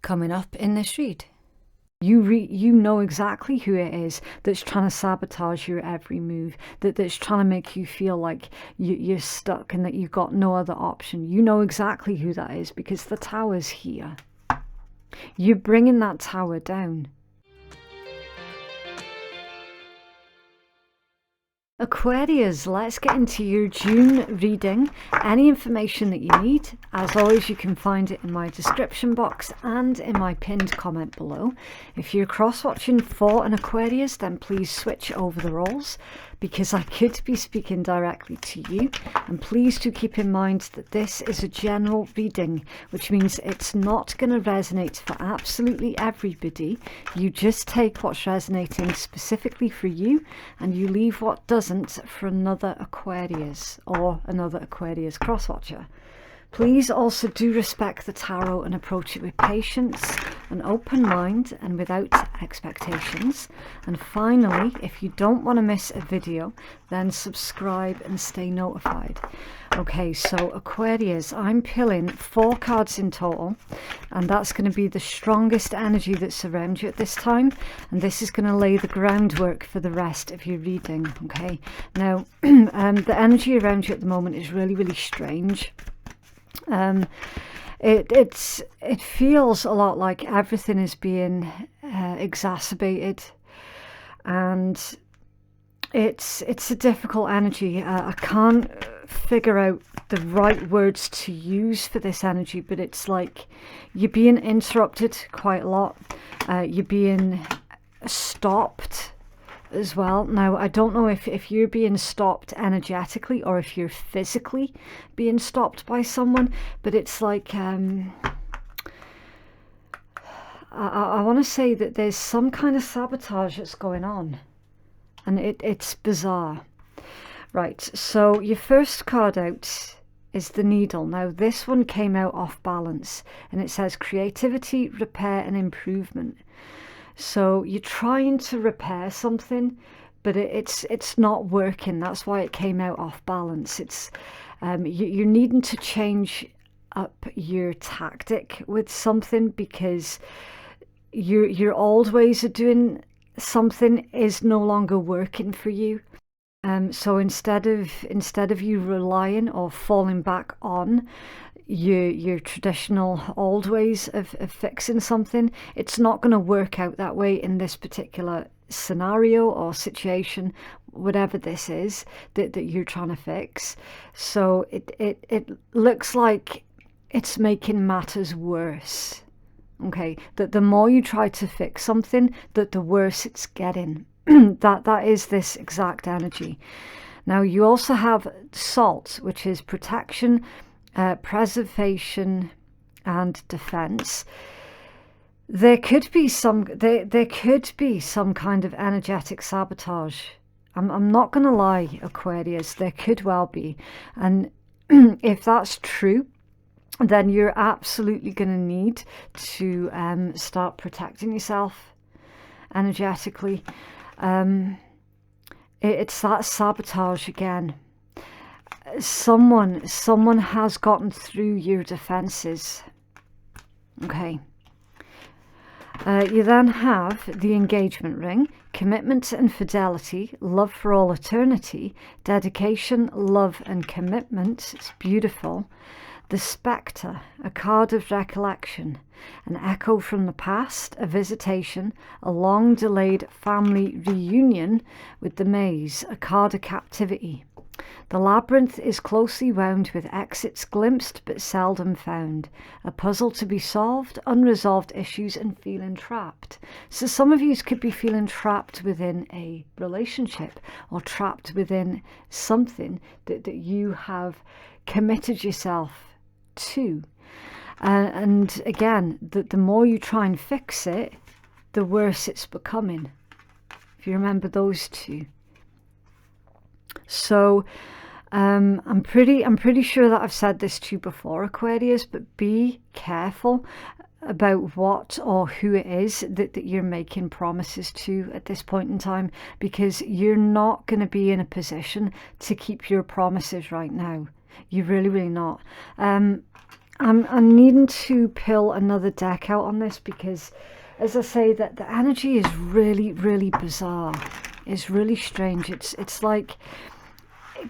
coming up in this read. You know exactly who it is that's trying to sabotage your every move, that's trying to make you feel like you're stuck and that you've got no other option. You know exactly who that is because the Tower's here. You're bringing that Tower down. Aquarius, let's get into your June reading. Any information that you need, as always, you can find it in my description box and in my pinned comment below. If you're cross-watching for an Aquarius, then please switch over the roles because I could be speaking directly to you. And please do keep in mind that this is a general reading, which means it's not going to resonate for absolutely everybody. You just take what's resonating specifically for you and you leave what doesn't for another Aquarius or another Aquarius crosswatcher. Please also do respect the tarot and approach it with patience, an open mind and without expectations. And finally, if you don't want to miss a video, then subscribe and stay notified. Okay, so Aquarius, I'm pulling 4 cards in total, and that's going to be the strongest energy that's around you at this time, and this is going to lay the groundwork for the rest of your reading. Okay, now the energy around you at the moment is really, really strange. It feels a lot like everything is being exacerbated, and it's a difficult energy. I can't figure out the right words to use for this energy, but it's like you're being interrupted quite a lot. You're being stopped as well. Now, I don't know if you're being stopped energetically or if you're physically being stopped by someone, but it's like I want to say that there's some kind of sabotage that's going on, and it's bizarre. Right, so your first card out is the Needle. Now, this one came out off balance, and it says creativity, repair, and improvement. So you're trying to repair something, but it's not working. That's why it came out off balance. It's you're needing to change up your tactic with something because your old ways of doing something is no longer working for you. So instead of you relying or falling back on your traditional old ways of fixing something, it's not going to work out that way in this particular scenario or situation, whatever this is that you're trying to fix. So it looks like it's making matters worse. Okay, that the more you try to fix something, that the worse it's getting. that is this exact energy. Now, you also have Salt, which is protection, preservation and defense. There could be some kind of energetic sabotage. I'm not gonna lie, Aquarius, there could well be, and if that's true, then you're absolutely going to need to start protecting yourself energetically. It's that sabotage again. Someone has gotten through your defenses. Okay. You then have the Engagement ring, commitment and fidelity, love for all eternity, dedication, love and commitment. It's beautiful. The Spectre, a card of recollection, an echo from the past, a visitation, a long-delayed family reunion with the Maze, a card of captivity. The Labyrinth is closely wound with exits glimpsed but seldom found, a puzzle to be solved, unresolved issues and feeling trapped. So some of you could be feeling trapped within a relationship or trapped within something that you have committed yourself to. And again, the more you try and fix it, the worse it's becoming. If you remember those two. So I'm pretty sure that I've said this to you before, Aquarius, but be careful about what or who it is that you're making promises to at this point in time, because you're not going to be in a position to keep your promises right now. You're really not. I'm needing to pull another deck out on this because, as I say, that the energy is really, really bizarre. It's really strange. It's like,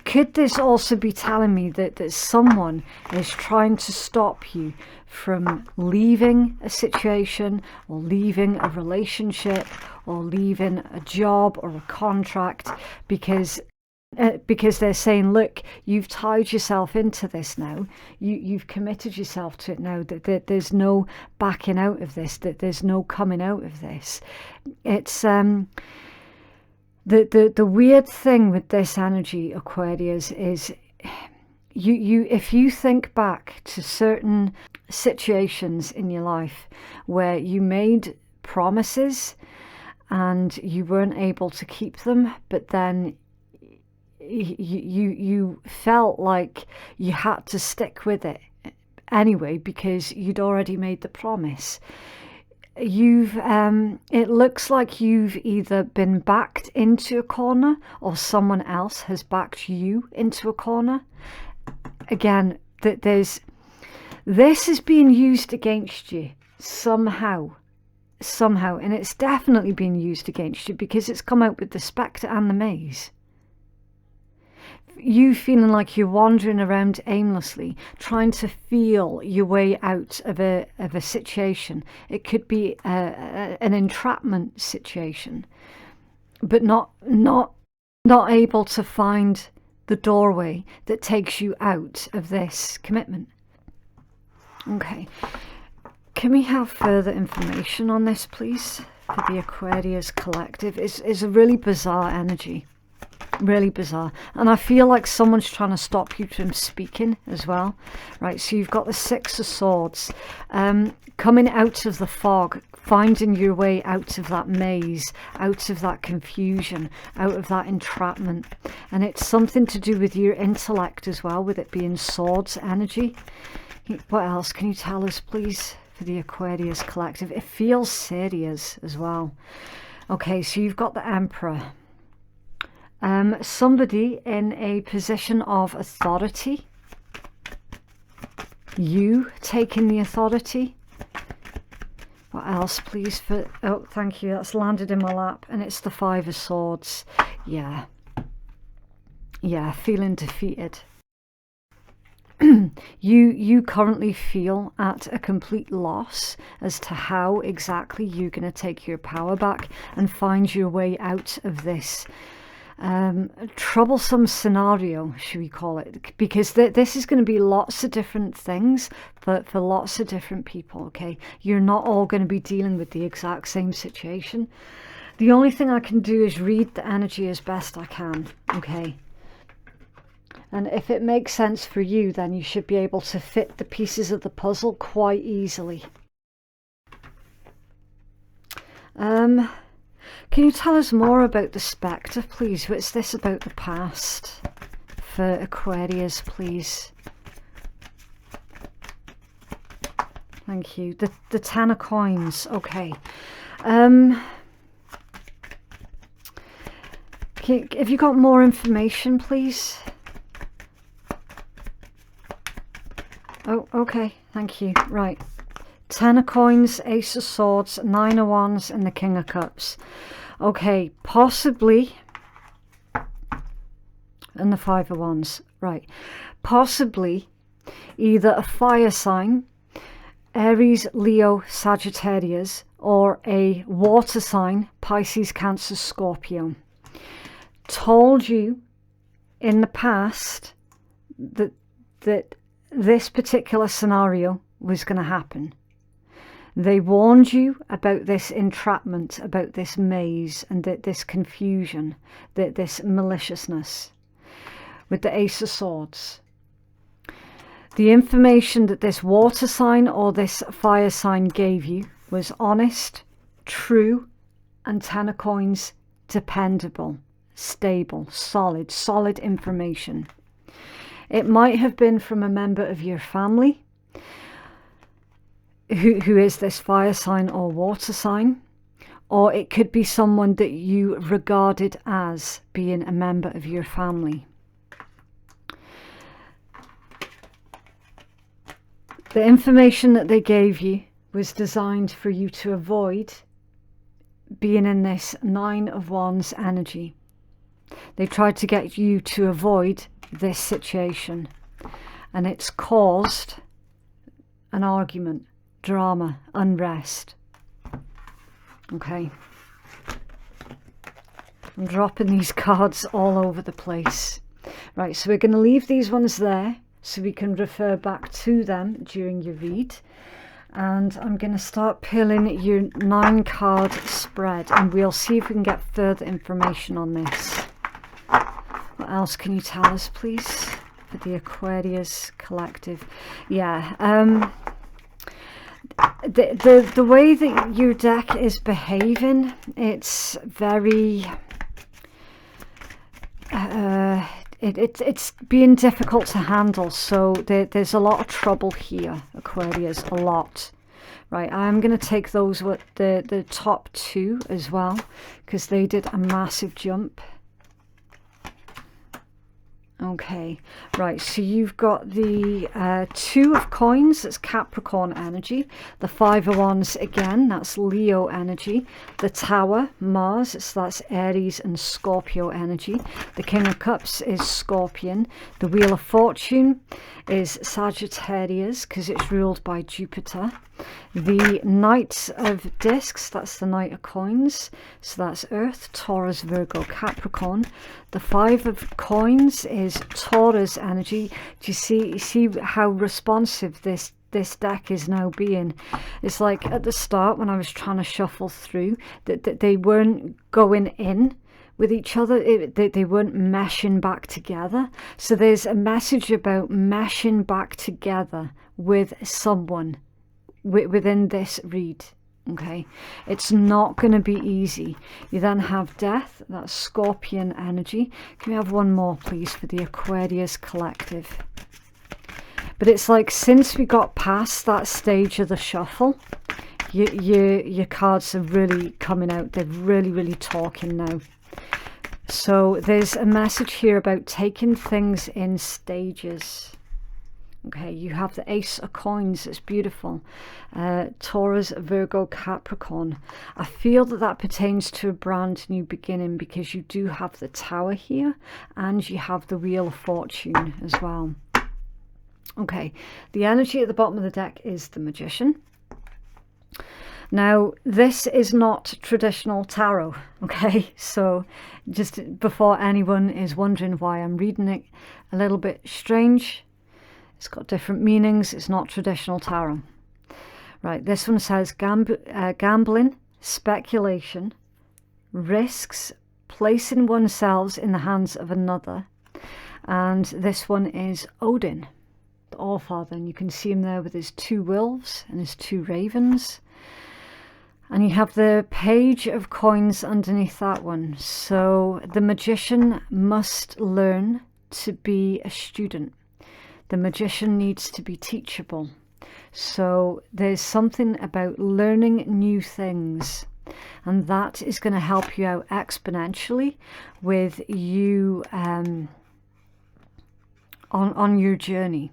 could this also be telling me that someone is trying to stop you from leaving a situation, or leaving a relationship, or leaving a job or a contract, because they're saying, look, you've tied yourself into this now, you've committed yourself to it now, that there's no backing out of this, that there's no coming out of this. It's the weird thing with this energy, Aquarius, is you if you think back to certain situations in your life where you made promises and you weren't able to keep them, but then you felt like you had to stick with it anyway because you'd already made the promise. It looks like you've either been backed into a corner or someone else has backed you into a corner. Again, this is being used against you somehow, and it's definitely being used against you because it's come out with the Spectre and the Maze. You feeling like you're wandering around aimlessly, trying to feel your way out of a situation. It could be an entrapment situation, but not able to find the doorway that takes you out of this commitment. Okay, can we have further information on this, please, for the Aquarius collective? It's a really bizarre energy. Really bizarre, and I feel like someone's trying to stop you from speaking as well. Right, so you've got the Six of Swords, coming out of the fog, finding your way out of that maze, out of that confusion, out of that entrapment. And it's something to do with your intellect as well, with it being swords energy. What else can you tell us, please, for the Aquarius collective? It feels serious as well. Okay, so you've got the Emperor. Somebody in a position of authority. You taking the authority. What else, please? Oh, thank you. That's landed in my lap, and it's the Five of Swords. Yeah, feeling defeated. You currently feel at a complete loss as to how exactly you're going to take your power back and find your way out of this troublesome scenario, should we call it, because this is going to be lots of different things for lots of different people. Okay, you're not all going to be dealing with the exact same situation. The only thing I can do is read the energy as best I can. Okay, and if it makes sense for you, then you should be able to fit the pieces of the puzzle quite easily. Can you tell us more about the Spectre, please? What's this about the past for Aquarius, please? Thank you. The Ten of Coins. Okay. Have you got more information, please? Oh, okay. Thank you. Right. Ten of Coins, Ace of Swords, Nine of Wands, and the King of Cups. Okay, possibly, and the Five of Wands, right. Possibly either a fire sign, Aries, Leo, Sagittarius, or a water sign, Pisces, Cancer, Scorpio, told you in the past that this particular scenario was going to happen. They warned you about this entrapment, about this maze, and this confusion, this maliciousness. With the Ace of Swords, the information that this water sign or this fire sign gave you was honest, true, and Ten of Coins, dependable, stable, solid information. It might have been from a member of your family who is this fire sign or water sign, or it could be someone that you regarded as being a member of your family. The information that they gave you was designed for you to avoid being in this Nine of Wands energy. They tried to get you to avoid this situation, and it's caused an argument, drama, unrest. Okay. I'm dropping these cards all over the place. Right, so we're going to leave these ones there so we can refer back to them during your read. And I'm going to start peeling your 9-card spread, and we'll see if we can get further information on this. What else can you tell us, please, for the Aquarius collective? Yeah, the way that your deck is behaving, it's very it's being difficult to handle. So there's a lot of trouble here, Aquarius, a lot. Right, I'm going to take those with the top 2 as well, because they did a massive jump. Okay, right, so you've got the 2 of coins, that's Capricorn energy. The 5 of wands, again, that's Leo energy. The Tower, Mars, so that's Aries and Scorpio energy. The King of Cups is Scorpion. The Wheel of Fortune is Sagittarius, because it's ruled by Jupiter. The Knight of Discs, that's the Knight of Coins, so that's Earth, Taurus, Virgo, Capricorn. The 5 of Coins is Taurus energy. Do you see how responsive this deck is now being? It's like at the start when I was trying to shuffle through, that they weren't going in with each other, they weren't meshing back together. So there's a message about meshing back together with someone within this read. Okay, it's not going to be easy. You then have Death, that's Scorpion energy. Can we have one more, please, for the Aquarius collective? But it's like, since we got past that stage of the shuffle, your cards are really coming out. They're really talking now. So there's a message here about taking things in stages. Okay, you have the Ace of Coins. It's beautiful. Taurus, Virgo, Capricorn. I feel that pertains to a brand new beginning, because you do have the Tower here and you have the Wheel of Fortune as well. Okay, the energy at the bottom of the deck is the Magician. Now, this is not traditional tarot, okay? So just before anyone is wondering why I'm reading it, a little bit strange. It's got different meanings. It's not traditional tarot. Right, this one says gambling, speculation, risks, placing oneself in the hands of another. And this one is Odin, the Allfather. And you can see him there with his 2 wolves and his 2 ravens. And you have the Page of Coins underneath that one. So the Magician must learn to be a student. The Magician needs to be teachable. So there's something about learning new things, and that is going to help you out exponentially with you on your journey.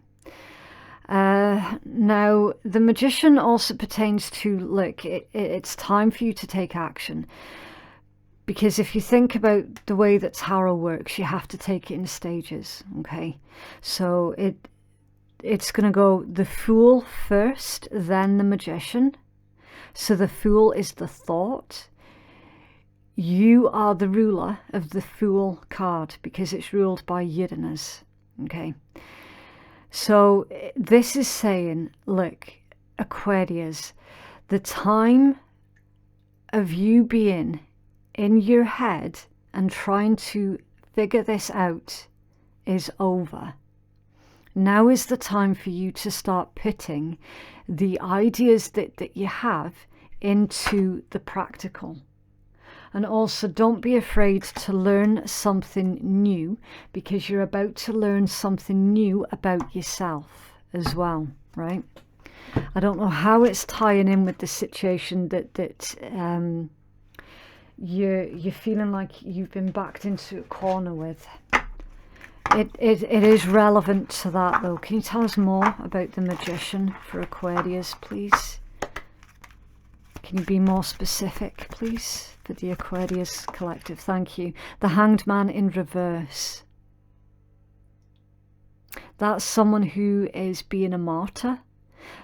Now, the Magician also pertains to, look, it's time for you to take action. Because if you think about the way that tarot works, you have to take it in stages, okay? So it's going to go the Fool first, then the Magician. So the Fool is the thought. You are the ruler of the Fool card, because it's ruled by Uranus, okay? So this is saying, look, Aquarius, the time of you being in your head and trying to figure this out is over. Now is the time for you to start putting the ideas that you have into the practical. And also, don't be afraid to learn something new, because you're about to learn something new about yourself as well, right? I don't know how it's tying in with the situation that you're feeling like you've been backed into a corner with. It is relevant to that though. Can you tell us more about the Magician for Aquarius, please? Can you be more specific, please, for the Aquarius collective? Thank you. The Hanged Man in reverse. That's someone who is being a martyr,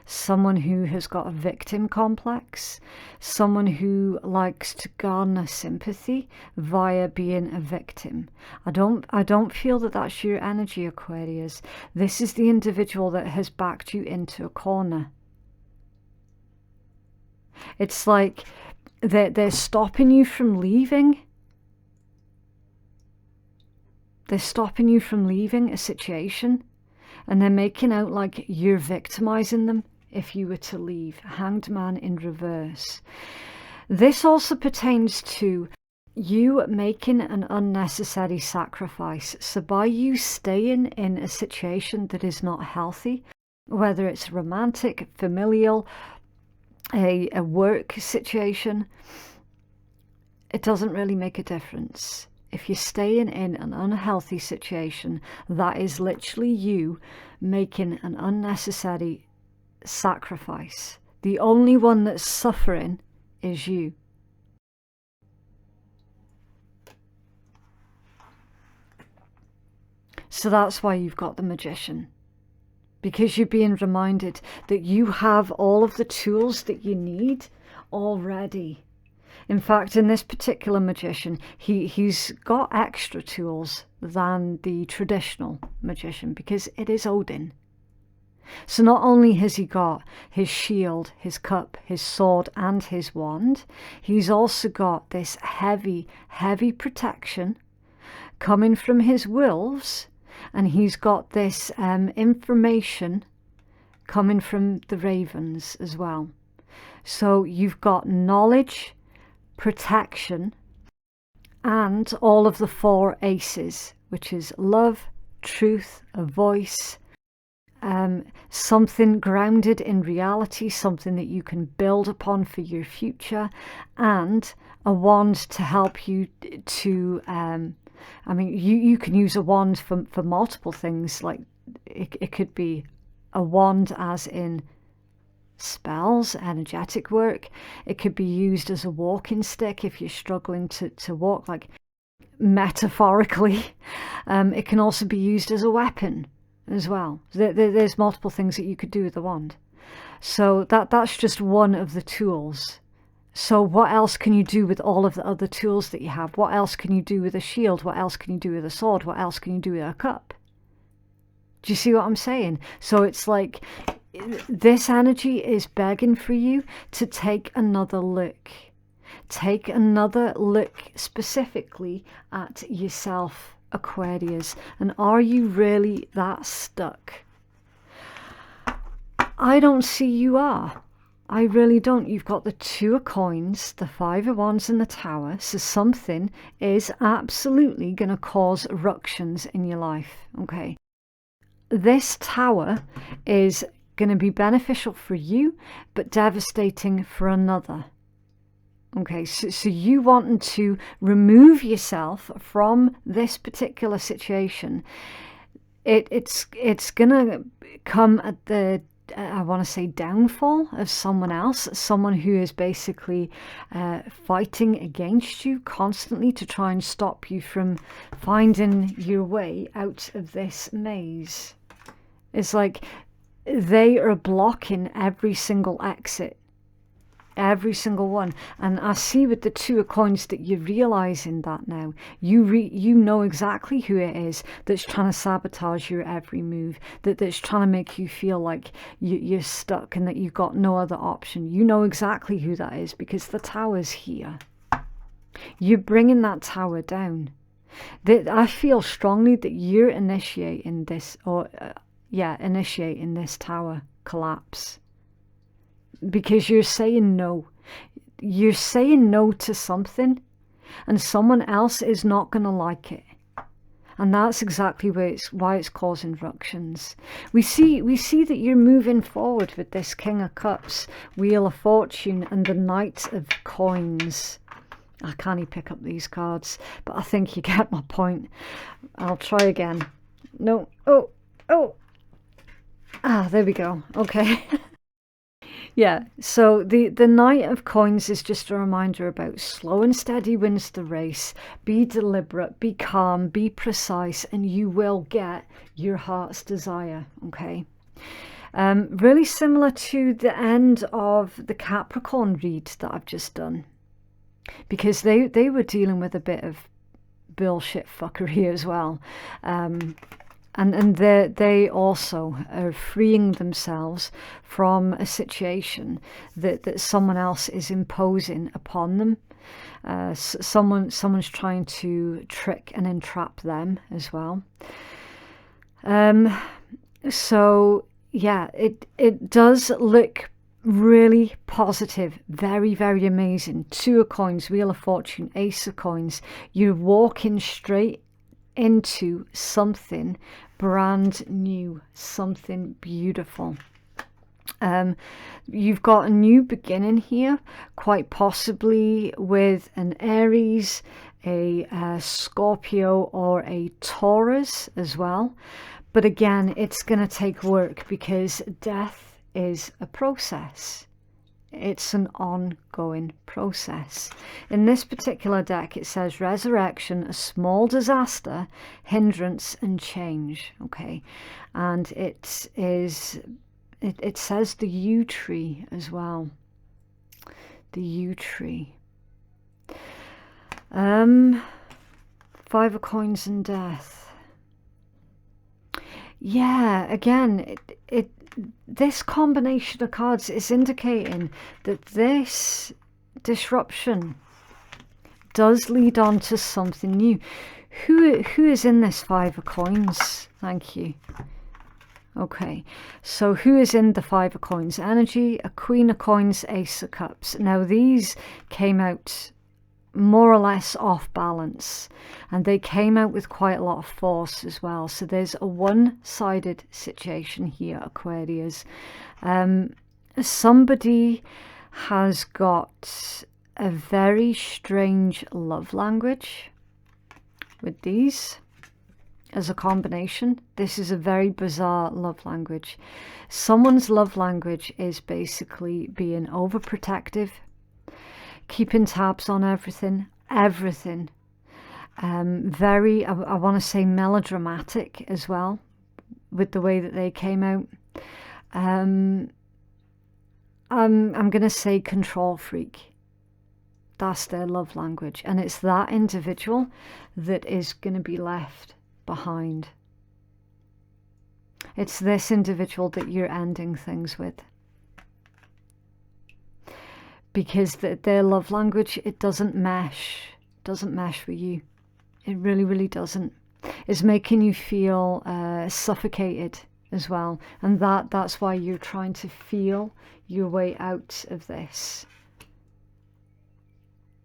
someone who has got a victim complex, someone who likes to garner sympathy via being a victim. I don't feel that that's your energy, Aquarius. This is the individual that has backed you into a corner. It's like they're stopping you from leaving. They're stopping you from leaving a situation, and they're making out like you're victimizing them if you were to leave. Hanged Man in reverse. This also pertains to you making an unnecessary sacrifice. So by you staying in a situation that is not healthy, whether it's romantic, familial, a work situation, it doesn't really make a difference. If you're staying in an unhealthy situation, that is literally you making an unnecessary sacrifice. The only one that's suffering is you. So that's why you've got the Magician. Because you're being reminded that you have all of the tools that you need already. In fact, in this particular Magician, he's got extra tools than the traditional Magician, because it is Odin. So not only has he got his shield, his cup, his sword and his wand, he's also got this heavy, heavy protection coming from his wolves. And he's got this information coming from the ravens as well. So you've got knowledge, protection, and all of the 4 aces, which is love, truth, a voice, something grounded in reality, something that you can build upon for your future, and a wand to help you to I mean, you can use a wand for multiple things. Like it could be a wand as in spells, energetic work. It could be used as a walking stick if you're struggling to walk, like metaphorically. It can also be used as a weapon as well. There's multiple things that you could do with the wand. So that's just one of the tools. So what else can you do with all of the other tools that you have? What else can you do with a shield? What else can you do with a sword? What else can you do with a cup? Do you see what I'm saying? So it's like this energy is begging for you to take another look. Take another look specifically at yourself, Aquarius. And are you really that stuck? I don't see you are. I really don't. You've got the 2 of coins, the 5 of wands and the tower. So something is absolutely going to cause ructions in your life. Okay. This tower is going to be beneficial for you, but devastating for another. Okay. So you wanting to remove yourself from this particular situation. It's going to come at the I want to say downfall of someone else, someone who is basically fighting against you constantly to try and stop you from finding your way out of this maze. It's like they are blocking every single exit, every single one. And I see with the 2 of coins that you're realizing that now. You know exactly who it is that's trying to sabotage your every move, that's trying to make you feel like you're stuck and that you've got no other option. You know exactly who that is, because the tower's here. You're bringing that tower down. I feel strongly that you're initiating this, initiating this tower collapse. Because you're saying no. You're saying no to something, and someone else is not going to like it. And that's exactly why it's causing ructions. We see that you're moving forward with this King of Cups, Wheel of Fortune, and the Knight of Coins. I can't pick up these cards, but I think you get my point. I'll try again. No. Oh, oh. Ah, there we go. Okay. Yeah, so the Knight of Coins is just a reminder about slow and steady wins the race. Be deliberate, be calm, be precise, and you will get your heart's desire, okay? Really similar to the end of the Capricorn read that I've just done, because they were dealing with a bit of bullshit fuckery as well. And they also are freeing themselves from a situation that someone else is imposing upon them. Someone's trying to trick and entrap them as well. So yeah, it does look really positive, very, very amazing. Two of Coins, Wheel of Fortune, Ace of Coins. You're walking straight into something brand new, something beautiful. You've got a new beginning here, quite possibly with an Aries, a Scorpio, or a Taurus as well. But again, it's going to take work, because death is a process. It's an ongoing process. In this particular deck, it says resurrection, a small disaster, hindrance, and change. Okay, and it says the yew tree as well. The yew tree. 5 of Coins and death. Yeah, again, this combination of cards is indicating that this disruption does lead on to something new. Who is in this 5 of Coins? Thank you. Okay, so who is in the 5 of Coins energy? A Queen of Coins, Ace of Cups. Now these came out more or less off balance, and they came out with quite a lot of force as well. So there's a one-sided situation here, Aquarius. Somebody has got a very strange love language with these as a combination. This is a very bizarre love language. Someone's love language is basically being overprotective, keeping tabs on everything. Very, I want to say, melodramatic as well with the way that they came out. I'm going to say control freak. That's their love language, and it's that individual that is going to be left behind. It's this individual that you're ending things with, because their love language, it doesn't mesh with you. It really, really doesn't. It's making you feel suffocated as well, and that's why you're trying to feel your way out of this.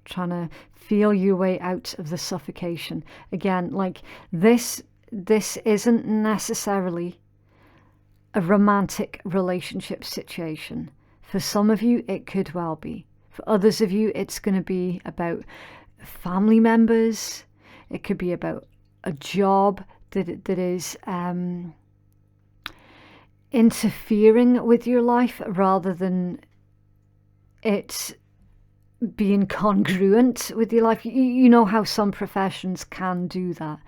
Trying to feel your way out of the suffocation. Again, like this isn't necessarily a romantic relationship situation. For some of you, it could well be. For others of you, it's going to be about family members. It could be about a job that is interfering with your life, rather than it being congruent with your life. You know how some professions can do that.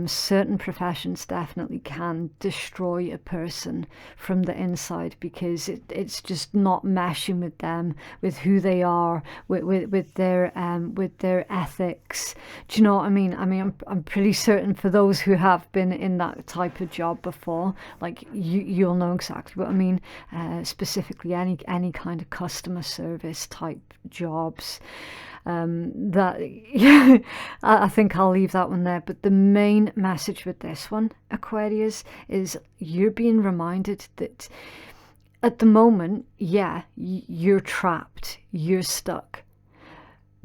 Certain professions definitely can destroy a person from the inside, because it's just not meshing with them, with who they are, with their ethics. Do you know what I mean? I'm pretty certain, for those who have been in that type of job before, like you'll know exactly what I mean. Specifically, any kind of customer service type jobs. I think I'll leave that one there. But the main message with this one, Aquarius, is you're being reminded that at the moment, yeah, you're trapped, you're stuck,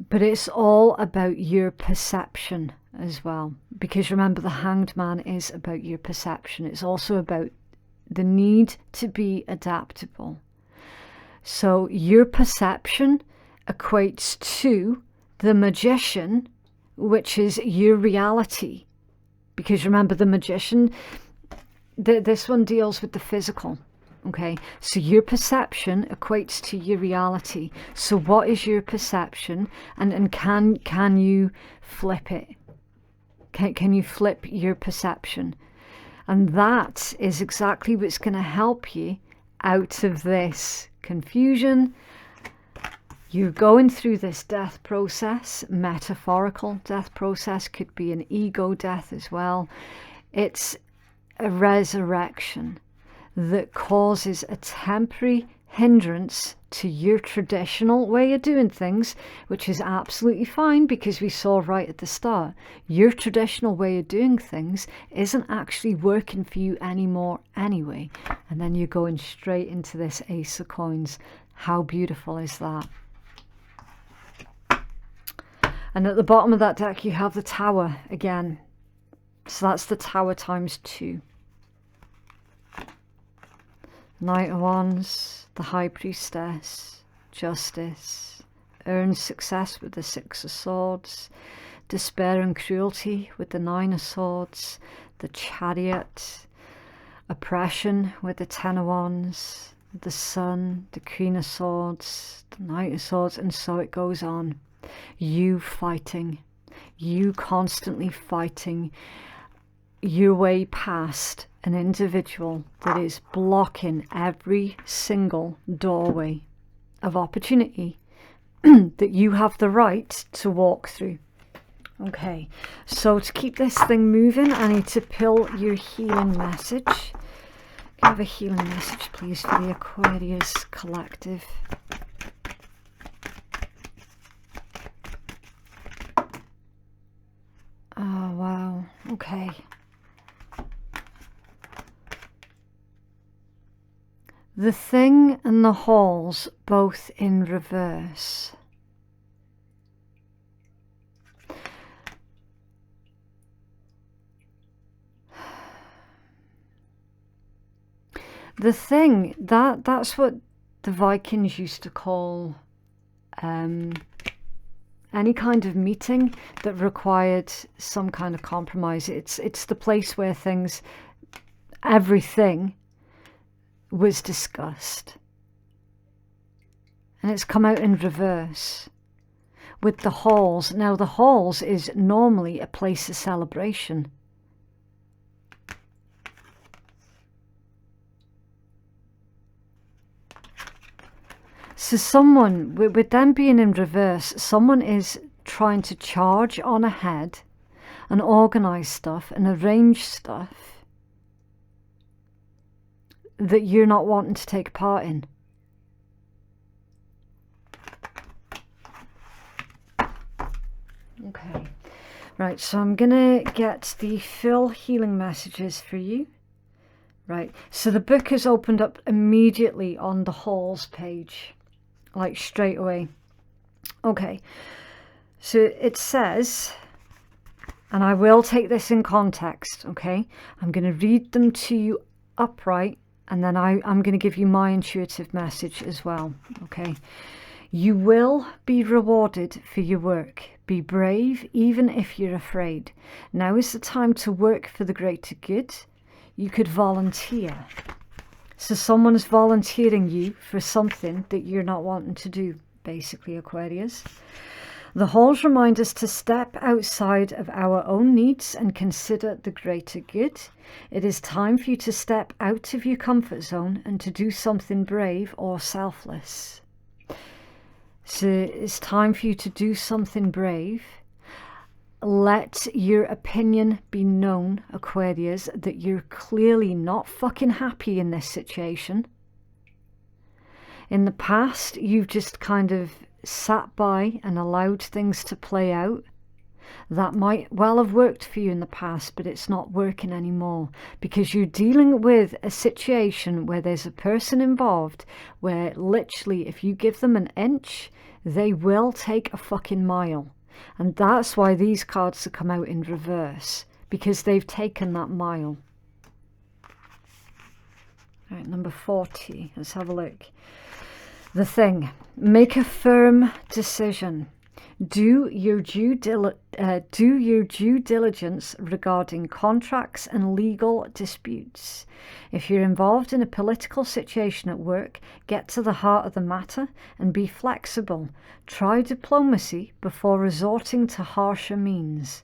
but it's all about your perception as well. Because remember, the Hanged Man is about your perception. It's also about the need to be adaptable. So your perception equates to the Magician, which is your reality. Because remember, the Magician, this one deals with the physical. Okay, so your perception equates to your reality. So what is your perception, and can you flip it? Can you flip your perception? And that is exactly what's going to help you out of this confusion. You're going through this death process, metaphorical death process, could be an ego death as well. It's a resurrection that causes a temporary hindrance to your traditional way of doing things, which is absolutely fine, because we saw right at the start, your traditional way of doing things isn't actually working for you anymore anyway. And then you're going straight into this Ace of Coins. How beautiful is that? And at the bottom of that deck, you have the Tower again. So that's the Tower times 2. Knight of Wands, the High Priestess, Justice, earns success with the 6 of Swords, despair and cruelty with the 9 of Swords, the Chariot, oppression with the 10 of Wands, the Sun, the Queen of Swords, the Knight of Swords, and so it goes on. You fighting, you constantly fighting your way past an individual that is blocking every single doorway of opportunity that you have the right to walk through. Okay, so to keep this thing moving, I need to pull your healing message. Can I have a healing message, please, for the Aquarius Collective? Oh, wow. Okay. The Thing and the Halls, both in reverse. The Thing, that's what the Vikings used to call any kind of meeting that required some kind of compromise. It's the place where everything was discussed. And it's come out in reverse with the halls. Now the halls is normally a place of celebration. So someone, with them being in reverse, someone is trying to charge on ahead and organise stuff and arrange stuff that you're not wanting to take part in. Okay, right, so I'm gonna get the full healing messages for you. Right, so the book has opened up immediately on the halls page, like straight away. Okay, so it says, and I will take this in context, okay? I'm going to read them to you upright, and then I'm going to give you my intuitive message as well, okay? You will be rewarded for your work. Be brave, even if you're afraid. Now is the time to work for the greater good. You could volunteer. So someone is volunteering you for something that you're not wanting to do, basically, Aquarius. The halls remind us to step outside of our own needs and consider the greater good. It is time for you to step out of your comfort zone and to do something brave or selfless. So it's time for you to do something brave. Let your opinion be known, Aquarius, that you're clearly not fucking happy in this situation. In the past, you've just kind of sat by and allowed things to play out. That might well have worked for you in the past, but it's not working anymore, because you're dealing with a situation where there's a person involved where literally if you give them an inch, they will take a fucking mile. And that's why these cards have come out in reverse, because they've taken that mile. All right, number 40. Let's have a look. The Thing. Make a firm decision. Do your due diligence regarding contracts and legal disputes. If you're involved in a political situation at work, get to the heart of the matter and be flexible. Try diplomacy before resorting to harsher means.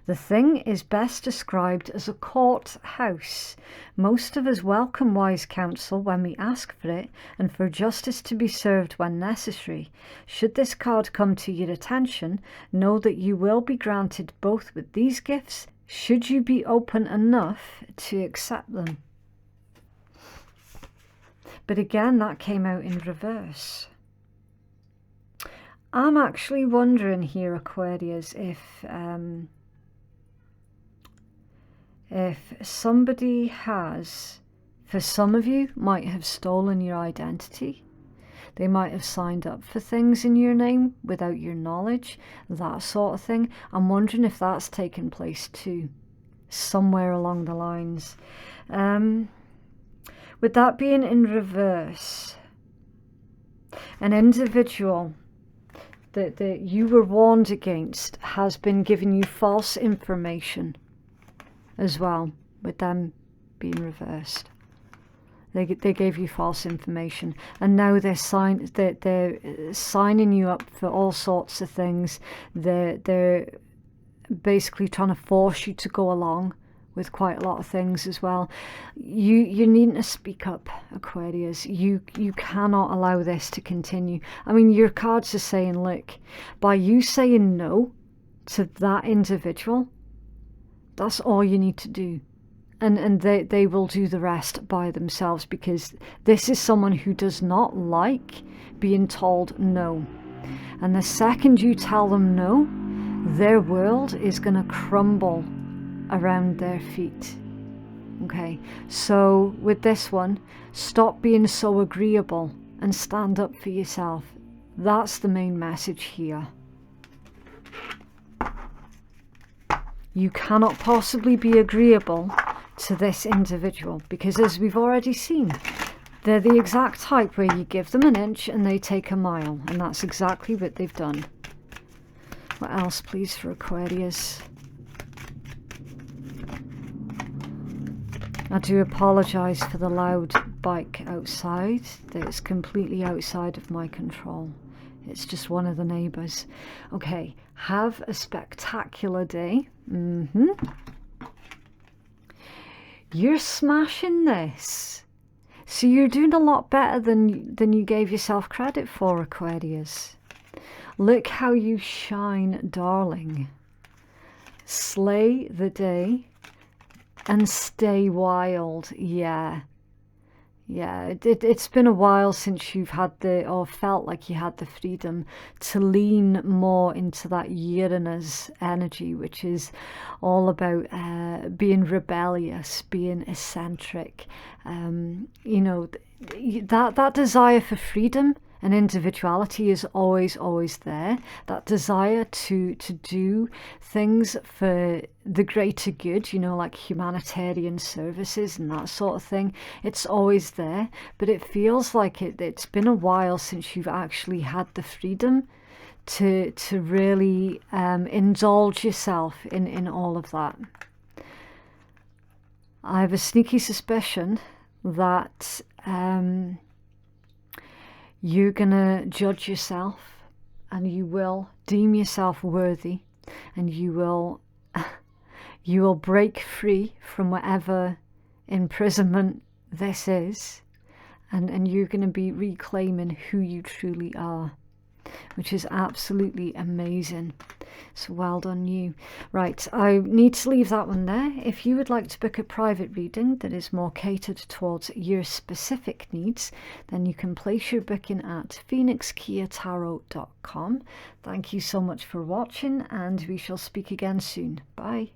The thing is best described as a courthouse. Most of us welcome wise counsel when we ask for it, and for justice to be served when necessary. Should this card come to your attention, know that you will be granted both with these gifts, should you be open enough to accept them. But again, that came out in reverse. I'm actually wondering here, Aquarius, if somebody has, for some of you, might have stolen your identity. They might have signed up for things in your name without your knowledge, that sort of thing. I'm wondering if that's taken place too, somewhere along the lines. With that being in reverse, an individual that you were warned against has been giving you false information as well, with them being reversed. They gave you false information, and now they're signing you up for all sorts of things. They're basically trying to force you to go along with quite a lot of things as well. You're needing to speak up, Aquarius. You cannot allow this to continue. I mean, your cards are saying, look, by you saying no to that individual, that's all you need to do. And they will do the rest by themselves, because this is someone who does not like being told no. And the second you tell them no, their world is going to crumble around their feet. Okay, so with this one, stop being so agreeable and stand up for yourself. That's the main message here. You cannot possibly be agreeable to this individual, because as we've already seen, they're the exact type where you give them an inch and they take a mile, and that's exactly what they've done. What else, please, for Aquarius? I do apologise for the loud bike outside. That's completely outside of my control. It's just one of the neighbours. Okay, have a spectacular day. You're smashing this. So you're doing a lot better than you gave yourself credit for, Aquarius. Look how you shine, darling. Slay the day and stay wild. Yeah. Yeah, it's been a while since you've had or felt like you had the freedom to lean more into that Uranus energy, which is all about being rebellious, being eccentric. You know, that desire for freedom and individuality is always there. That desire to do things for the greater good, you know, like humanitarian services and that sort of thing. It's always there, but it feels like it's been a while since you've actually had the freedom to really indulge yourself in all of that. I have a sneaky suspicion that you're gonna judge yourself, and you will deem yourself worthy, and you will break free from whatever imprisonment this is, and you're going to be reclaiming who you truly are, which is absolutely amazing. So well done you. Right, I need to leave that one there. If you would like to book a private reading that is more catered towards your specific needs, then you can place your booking at phoenixkeiatarot.com. Thank you so much for watching, and we shall speak again soon. Bye.